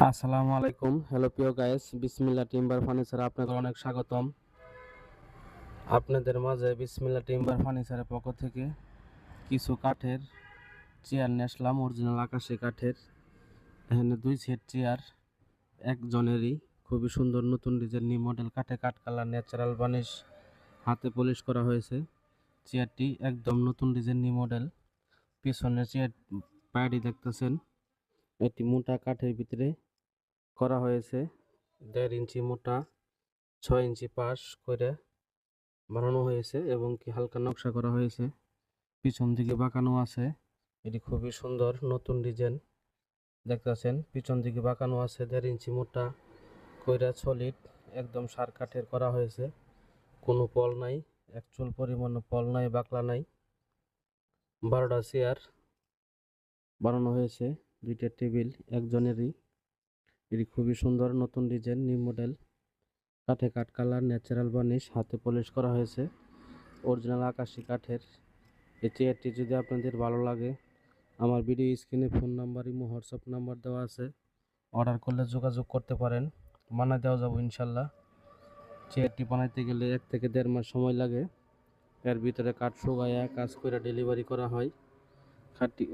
আসসালামু আলাইকুম। হ্যালো প্রিয় গাইস, বিসমিল্লাহ টিম্বার ফার্নিচারে আপনাদের অনেক স্বাগতম। আপনাদের মাঝে বিসমিল্লাহ টিম্বার ফার্নিচারের পক্ষ থেকে কিছু কাঠের চেয়ার নিয়ে আসলাম, অরিজিনাল আকাশি কাঠের। এখানে 2 সেট চেয়ার, একজনেরই। খুবই সুন্দর নতুন ডিজাইন, নিউ মডেল কাঠে, কাঠ কালার, ন্যাচারাল বানিশ, হাতে পলিশ করা হয়েছে। চেয়ারটি একদম নতুন ডিজাইন, নিউ মডেল। পিছনের চেয়ার পায়াটি দেখতেছেন, এটি মোটা কাঠের ভিতরে করা হয়েছে। 1.5 ইঞ্চি মোটা, 6 ইঞ্চি পাশ করে বানানো হয়েছে এবং কি হালকা নকশা করা হয়েছে। পিছন দিকে বাঁকানো আছে। এটি খুবই সুন্দর নতুন ডিজাইন দেখতেছেন। পিছন দিকে বাঁকানো আছে, 1.5 ইঞ্চি মোটা কইরা সলিড, একদম সার কাঠের করা হয়েছে। কোনো পল নাই, এক চুল পরিমাণ পল নাই, বাকলা নাই। 12টা চেয়ার বানানো হয়েছে, 2টা টেবিল একজনেরই। এটি খুবই সুন্দর নতুন ডিজাইন, নিউ মডেল, কাঠে, কাঠ কালার, ন্যাচারাল বার্নিশ, হাতে পলিশ করা হয়েছে, অরিজিনাল আকাশি কাঠের। এই চেয়ারটি যদি আপনাদের ভালো লাগে, আমার ভিডিও স্ক্রিনে phone number, imo, WhatsApp number দেওয়া আছে। অর্ডার করলে যোগাযোগ করতে পারেন, বানায় দেওয়া যাবো ইনশাল্লাহ। চেয়ারটি বানাইতে গেলে 1 থেকে 1.5 মাস সময় লাগে। এর ভিতরে কাঠ শুকাইয়া কাজ করে ডেলিভারি করা হয়।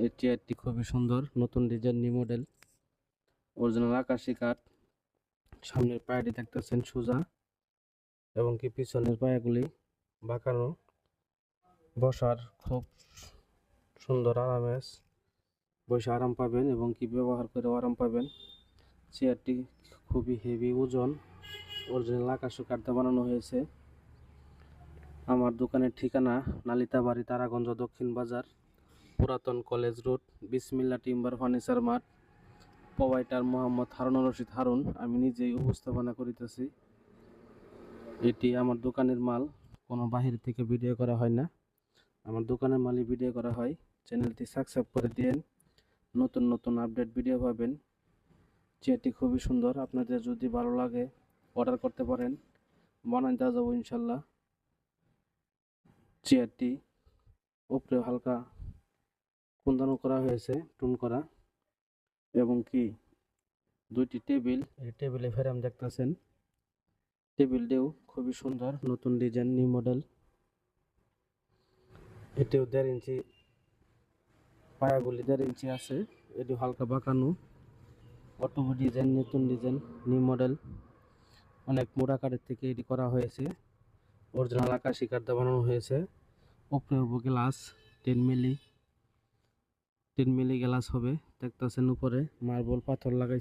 এই চেয়ারটি খুবই সুন্দর নতুন ডিজাইন, নিউ মডেল, অরিজিনাল আকাশি কাঠ। সামনের পায়াটি দেখতেছেন সোজা এবং কি পিছনের পায়াগুলি বাঁকানো। বসার খুব সুন্দর আরামেস, বসে আরাম পাবেন এবং কি ব্যবহার করে আরাম পাবেন। চেয়ারটি খুবই হেভি ওজন, অরিজিনাল আকাশি কাঠ দিয়ে বানানো হয়েছে। আমার দোকানের ঠিকানা নালিতাবাড়ি, তারাগঞ্জ, দক্ষিণ বাজার, পুরাতন কলেজ রোড, বিসমিল্লাহ timber furniture mart. Provider Mohammad Harunur Rashid Harun, আমি নিজেই উপস্থাপনা করিতেছি। এটি আমার দোকানের মাল, কোনো বাহির থেকে ভিডিও করা হয় না, আমার দোকানের মালই ভিডিও করা হয়। চ্যানেলটি সাবস্ক্রাইব করে দিন, নতুন নতুন আপডেট ভিডিও পাবেন। চেয়ারটি খুবই সুন্দর, আপনাদের যদি ভালো লাগে অর্ডার করতে পারেন, বানাই দেওয়া যাবো ইনশাল্লাহ। চেয়ারটি উপরে হালকা কুন্দানো করা হয়েছে, টুন করা, এবং কি 2টি টেবিল, এই টেবিলে ফ্রেম দেখতেছেন। টেবিলটিও খুবই সুন্দর নতুন ডিজাইন, নিউ মডেল। এটিও 1.5 ইঞ্চি, পায়াগুলি 1.5 ইঞ্চি আছে। এটি হালকা বাঁকানো, অটো ডিজাইন, নতুন ডিজাইন, নিউ মডেল। অনেক মোটা কাঠের থেকে এটি করা হয়েছে, অরিজিনাল আকাশি কাঠ দিয়ে বানানো হয়েছে। উপরে গ্লাস 10 মিলি গ্লাস হবে, দেখতেছেন। উপরে মার্বেল পাথর লাগাই।